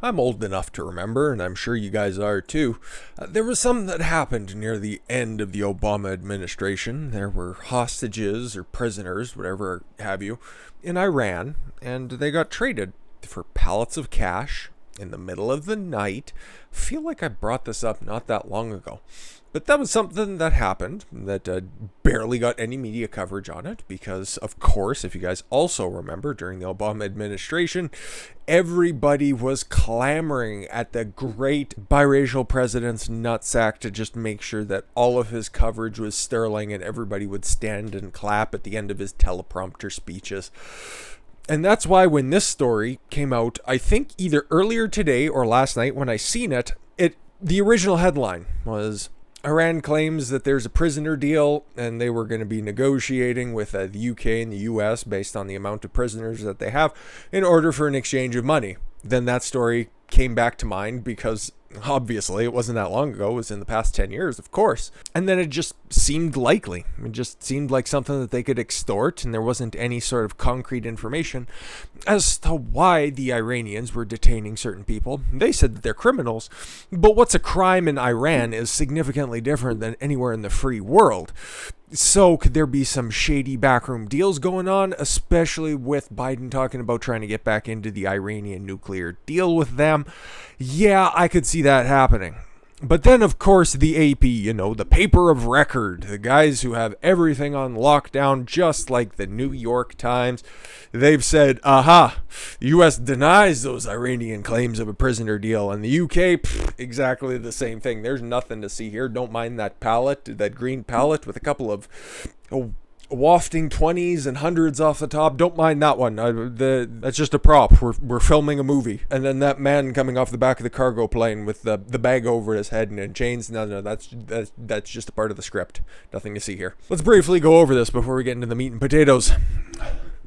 I'm old enough to remember, and I'm sure you guys are too. There was something that happened near the end of the Obama administration. There were hostages or prisoners, whatever have you, in Iran, and they got traded for pallets of cash in the middle of the night. I feel like I brought this up not that long ago. But that was something that happened that barely got any media coverage on it because, of course, if you guys also remember, during the Obama administration, everybody was clamoring at the great biracial president's nutsack to just make sure that all of his coverage was sterling and everybody would stand and clap at the end of his teleprompter speeches. And that's why when this story came out, I think either earlier today or last night when I seen it, the original headline was Iran claims that there's a prisoner deal and they were going to be negotiating with the UK and the US based on the amount of prisoners that they have in order for an exchange of money. Then that story came back to mind because obviously it wasn't that long ago. It was in the past 10 years, of course. And then it just seemed likely. It just seemed like something that they could extort, and there wasn't any sort of concrete information as to why the Iranians were detaining certain people. They said that they're criminals, but what's a crime in Iran is significantly different than anywhere in the free world. So could there be some shady backroom deals going on, especially with Biden talking about trying to get back into the Iranian nuclear deal with them? Yeah, I could see that happening. But then, of course, the AP, the paper of record, the guys who have everything on lockdown, just like the New York Times, they've said, aha, the U.S. denies those Iranian claims of a prisoner deal, and the UK, exactly the same thing. There's nothing to see here. Don't mind that pallet, that green pallet with a couple of wafting 20s and hundreds off the top. Don't mind that one. That's just a prop. We're filming a movie. And then that man coming off the back of the cargo plane with the bag over his head and in chains. No, that's just a part of the script. Nothing to see here. Let's briefly go over this before we get into the meat and potatoes.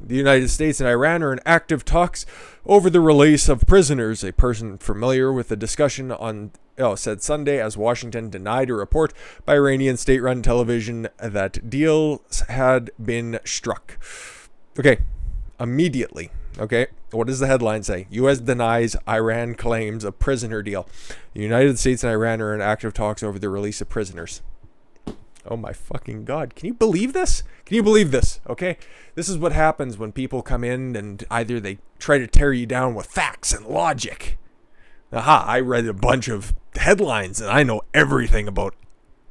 The United States and Iran are in active talks over the release of prisoners. A person familiar with the discussion said Sunday as Washington denied a report by Iranian state-run television that deals had been struck. Okay, immediately. Okay, what does the headline say? U.S. denies Iran claims a prisoner deal. The United States and Iran are in active talks over the release of prisoners. Oh my fucking God. Can you believe this? Can you believe this? Okay? This is what happens when people come in and either they try to tear you down with facts and logic. Aha, I read a bunch of headlines and I know everything about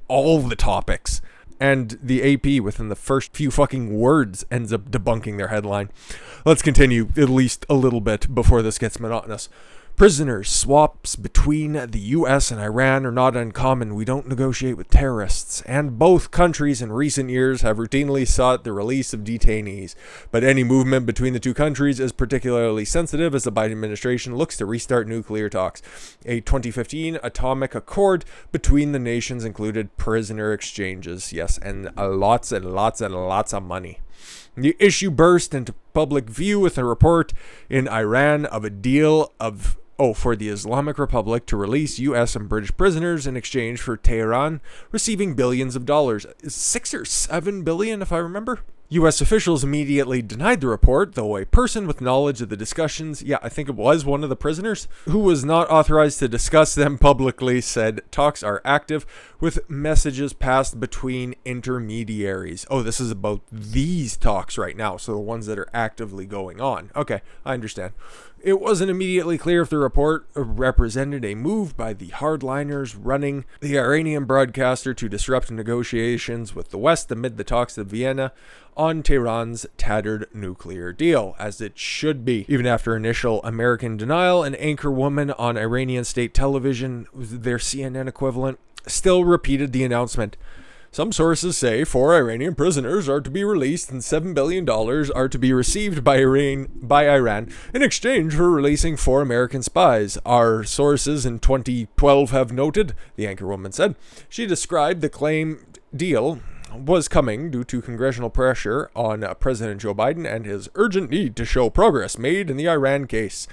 all the topics. And the AP within the first few fucking words ends up debunking their headline. Let's continue at least a little bit before this gets monotonous. Prisoners swaps between the U.S. and Iran are not uncommon. We don't negotiate with terrorists. And both countries in recent years have routinely sought the release of detainees. But any movement between the two countries is particularly sensitive as the Biden administration looks to restart nuclear talks. A 2015 atomic accord between the nations included prisoner exchanges. Yes, and lots and lots and lots of money. The issue burst into public view with a report in Iran of a deal for the Islamic Republic to release U.S. and British prisoners in exchange for Tehran receiving billions of dollars. 6 or 7 billion, if I remember. U.S. officials immediately denied the report, though a person with knowledge of the discussions, I think it was one of the prisoners, who was not authorized to discuss them publicly, said talks are active with messages passed between intermediaries. Oh, this is about these talks right now, so the ones that are actively going on. Okay, I understand. It wasn't immediately clear if the report represented a move by the hardliners running the Iranian broadcaster to disrupt negotiations with the West amid the talks of Vienna on Tehran's tattered nuclear deal, as it should be. Even after initial American denial, an anchor woman on Iranian state television, their CNN equivalent, still repeated the announcement. Some sources say 4 Iranian prisoners are to be released and $7 billion are to be received by Iran in exchange for releasing 4 American spies. Our sources in 2012 have noted, the anchorwoman said. She described the claimed deal was coming due to congressional pressure on President Joe Biden and his urgent need to show progress made in the Iran case.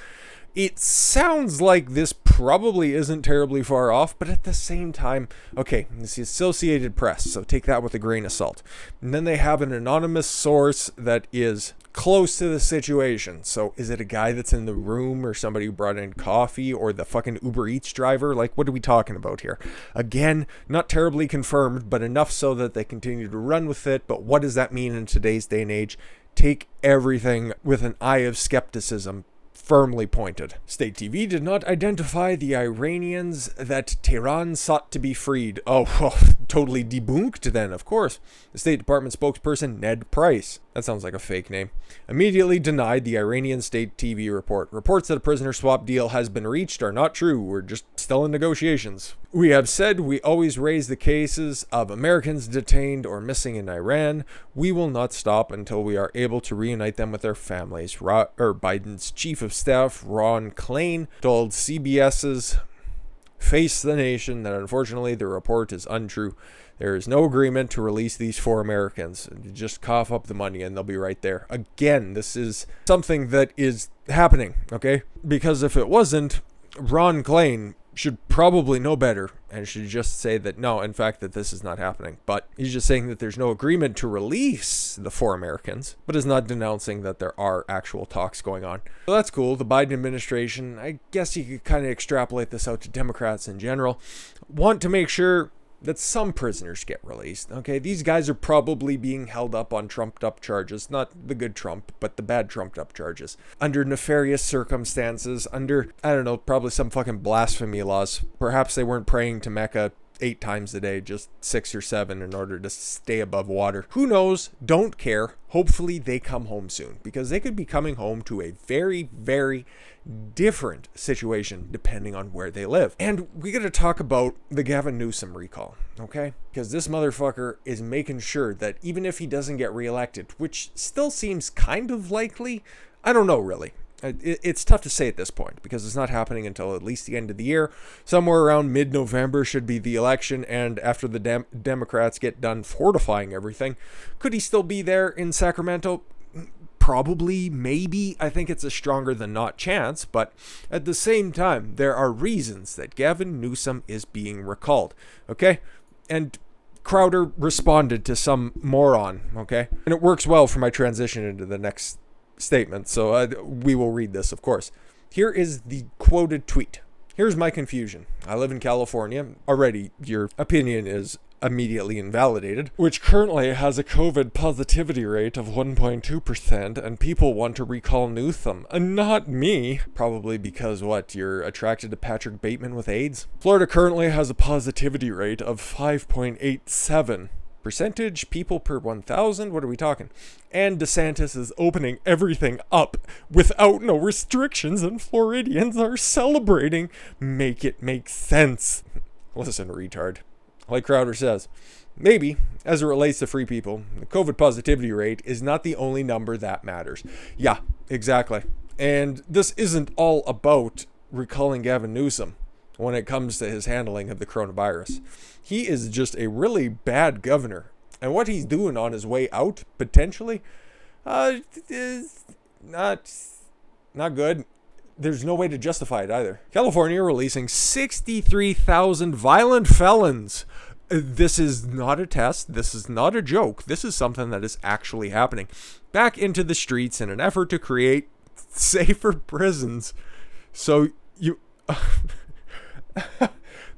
It sounds like this probably isn't terribly far off, but at the same time, okay, it's the Associated Press, so take that with a grain of salt. And then they have an anonymous source that is close to the situation. So is it a guy that's in the room, or somebody who brought in coffee, or the fucking Uber Eats driver? Like, what are we talking about here? Again, not terribly confirmed, but enough so that they continue to run with it. But what does that mean in today's day and age? Take everything with an eye of skepticism firmly pointed. State TV did not identify the Iranians that Tehran sought to be freed. Oh, well, totally debunked then, of course. The State Department spokesperson, Ned Price, that sounds like a fake name, immediately denied the Iranian state TV report. Reports that a prisoner swap deal has been reached are not true. We're just still in negotiations. We have said we always raise the cases of Americans detained or missing in Iran. We will not stop until we are able to reunite them with their families. Biden's chief of staff, Ron Klain, told CBS's Face the Nation that unfortunately the report is untrue. There is no agreement to release these 4 Americans. Just cough up the money and they'll be right there. Again, this is something that is happening, okay? Because if it wasn't, Ron Klain should probably know better and should just say that no, in fact, that this is not happening. But he's just saying that there's no agreement to release the 4 Americans, but is not denouncing that there are actual talks going on. So that's cool. The Biden administration, I guess you could kind of extrapolate this out to Democrats in general, want to make sure that some prisoners get released. Okay, these guys are probably being held up on trumped up charges, not the good Trump, but the bad trumped up charges, under nefarious circumstances, under, I don't know, probably some fucking blasphemy laws. Perhaps they weren't praying to Mecca 8 times a day, just 6 or 7 in order to stay above water. Who knows? Don't care. Hopefully they come home soon, because they could be coming home to a very, very different situation depending on where they live. And we got to talk about the Gavin Newsom recall, okay? Because this motherfucker is making sure that even if he doesn't get reelected, which still seems kind of likely, I don't know really. It's tough to say at this point because it's not happening until at least the end of the year. Somewhere around mid-November should be the election, and after the Democrats get done fortifying everything, could he still be there in Sacramento? Probably, maybe. I think it's a stronger than not chance, but at the same time, there are reasons that Gavin Newsom is being recalled, okay? And Crowder responded to some moron, okay? And it works well for my transition into the next statement, so we will read this, of course. Here is the quoted tweet. Here's my confusion. I live in California. Already, your opinion is immediately invalidated, which currently has a COVID positivity rate of 1.2%, and people want to recall Newsom. Not me. Probably because, what, you're attracted to Patrick Bateman with AIDS? Florida currently has a positivity rate of 5.87. Percentage people per 1,000? What are we talking? And DeSantis is opening everything up without no restrictions, and Floridians are celebrating. Make it make sense. Listen, retard. Like Crowder says, maybe, as it relates to free people, the COVID positivity rate is not the only number that matters. Yeah, exactly. And this isn't all about recalling Gavin Newsom when it comes to his handling of the coronavirus. He is just a really bad governor. And what he's doing on his way out, potentially, is not good. There's no way to justify it either. California releasing 63,000 violent felons. This is not a test. This is not a joke. This is something that is actually happening. Back into the streets in an effort to create safer prisons. So you...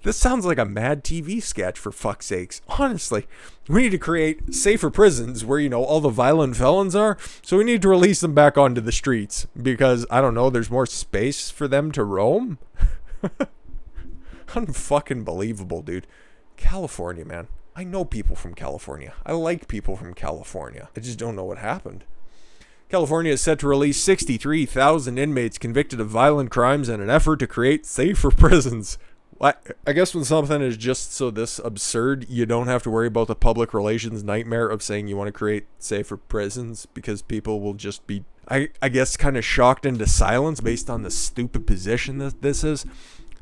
This sounds like a Mad TV sketch, for fuck's sakes. Honestly, we need to create safer prisons where, all the violent felons are. So we need to release them back onto the streets because, I don't know, there's more space for them to roam. Unfucking believable, dude. California, man. I know people from California. I like people from California. I just don't know what happened. California is set to release 63,000 inmates convicted of violent crimes in an effort to create safer prisons. I guess when something is just so this absurd, you don't have to worry about the public relations nightmare of saying you want to create safer prisons because people will just be, I guess, kind of shocked into silence based on the stupid position that this is.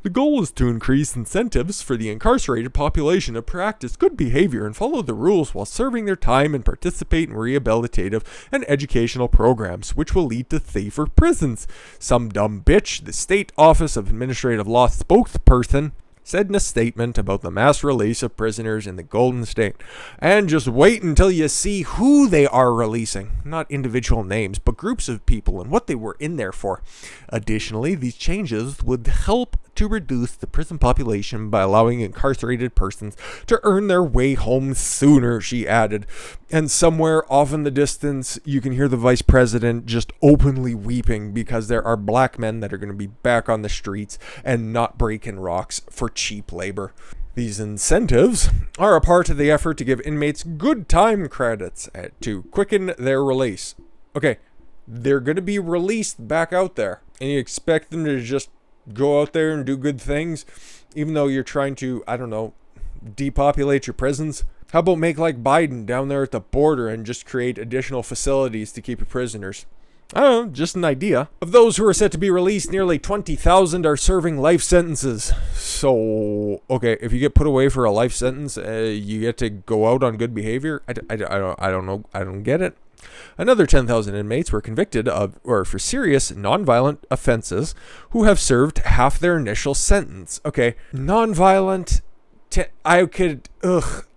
The goal is to increase incentives for the incarcerated population to practice good behavior and follow the rules while serving their time and participate in rehabilitative and educational programs, which will lead to safer prisons. Some dumb bitch, the State Office of Administrative Law spokesperson, said in a statement about the mass release of prisoners in the Golden State. And just wait until you see who they are releasing. Not individual names, but groups of people and what they were in there for. Additionally, these changes would help to reduce the prison population by allowing incarcerated persons to earn their way home sooner, she added. And somewhere off in the distance, you can hear the vice president just openly weeping because there are black men that are going to be back on the streets and not breaking rocks for cheap labor. These incentives are a part of the effort to give inmates good time credits to quicken their release. Okay, they're going to be released back out there, and you expect them to just go out there and do good things, even though you're trying to, I don't know, depopulate your prisons? How about make like Biden down there at the border and just create additional facilities to keep your prisoners? I don't know, just an idea. Of those who are set to be released, nearly 20,000 are serving life sentences. So, okay, if you get put away for a life sentence, you get to go out on good behavior? I don't know. I don't get it. Another 10,000 inmates were convicted of, or for serious nonviolent offenses, who have served half their initial sentence. Okay, nonviolent, I could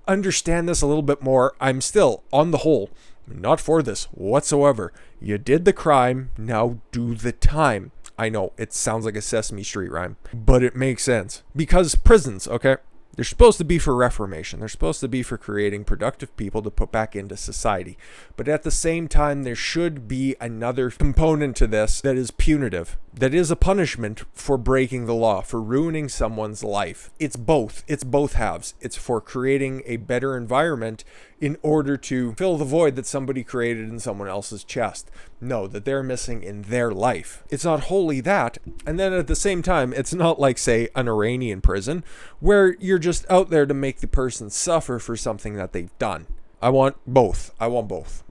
understand this a little bit more. I'm still, on the whole, not for this whatsoever. You did the crime, now do the time. I know, it sounds like a Sesame Street rhyme, but it makes sense. Because prisons, okay? They're supposed to be for reformation. They're supposed to be for creating productive people to put back into society. But at the same time, there should be another component to this that is punitive. That is a punishment for breaking the law, for ruining someone's life. It's both. It's both halves. It's for creating a better environment in order to fill the void that somebody created in someone else's chest. No, that they're missing in their life. It's not wholly that. And then at the same time, it's not like, say, an Iranian prison where you're just out there to make the person suffer for something that they've done. I want both.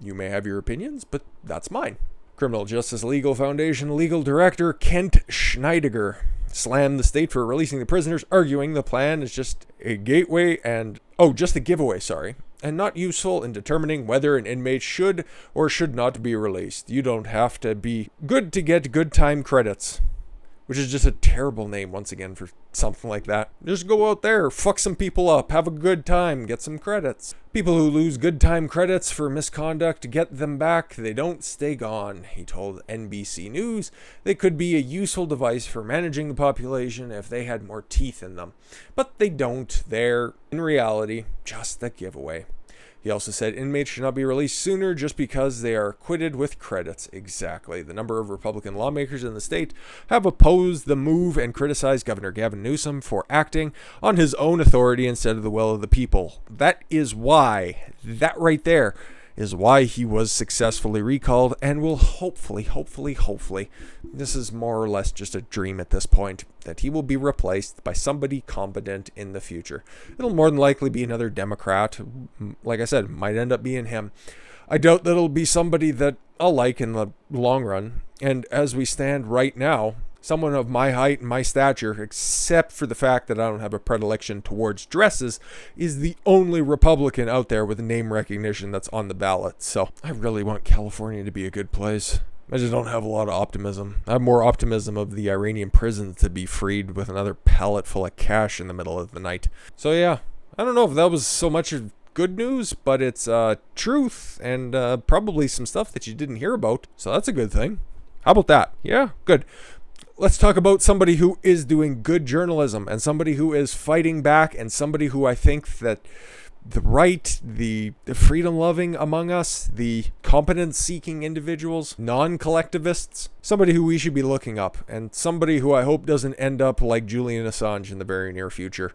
You may have your opinions, but that's mine. Criminal Justice Legal Foundation legal director Kent Schneidiger slammed the state for releasing the prisoners, arguing the plan is just a giveaway and not useful in determining whether an inmate should or should not be released. You don't have to be good to get good time credits, which is just a terrible name once again for something like that. Just go out there, fuck some people up, have a good time, get some credits. People who lose good time credits for misconduct get them back. They don't stay gone, he told NBC News. They could be a useful device for managing the population if they had more teeth in them. But they don't. They're, in reality, just a giveaway. He also said inmates should not be released sooner just because they are acquitted with credits. Exactly. The number of Republican lawmakers in the state have opposed the move and criticized Governor Gavin Newsom for acting on his own authority instead of the will of the people. That right there is why he was successfully recalled and will hopefully, this is more or less just a dream at this point, that he will be replaced by somebody competent in the future. It'll more than likely be another Democrat. Like I said, might end up being him. I doubt that it'll be somebody that I'll like in the long run. And as we stand right now, someone of my height and my stature, except for the fact that I don't have a predilection towards dresses, is the only Republican out there with name recognition that's on the ballot. So I really want California to be a good place. I just don't have a lot of optimism. I have more optimism of the Iranian prisons to be freed with another pallet full of cash in the middle of the night. So yeah, I don't know if that was so much of good news, but it's truth and probably some stuff that you didn't hear about. So that's a good thing. How about that? Yeah, good. Let's talk about somebody who is doing good journalism and somebody who is fighting back and somebody who I think that the right, the freedom-loving among us, the competence-seeking individuals, non-collectivists, somebody who we should be looking up, and somebody who I hope doesn't end up like Julian Assange in the very near future.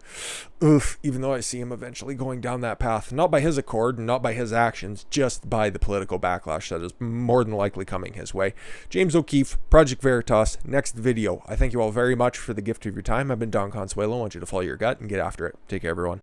Even though I see him eventually going down that path, not by his accord, not by his actions, just by the political backlash that is more than likely coming his way. James O'Keefe, Project Veritas, next video. I thank you all very much for the gift of your time. I've been Don Consuelo. I want you to follow your gut and get after it. Take care, everyone.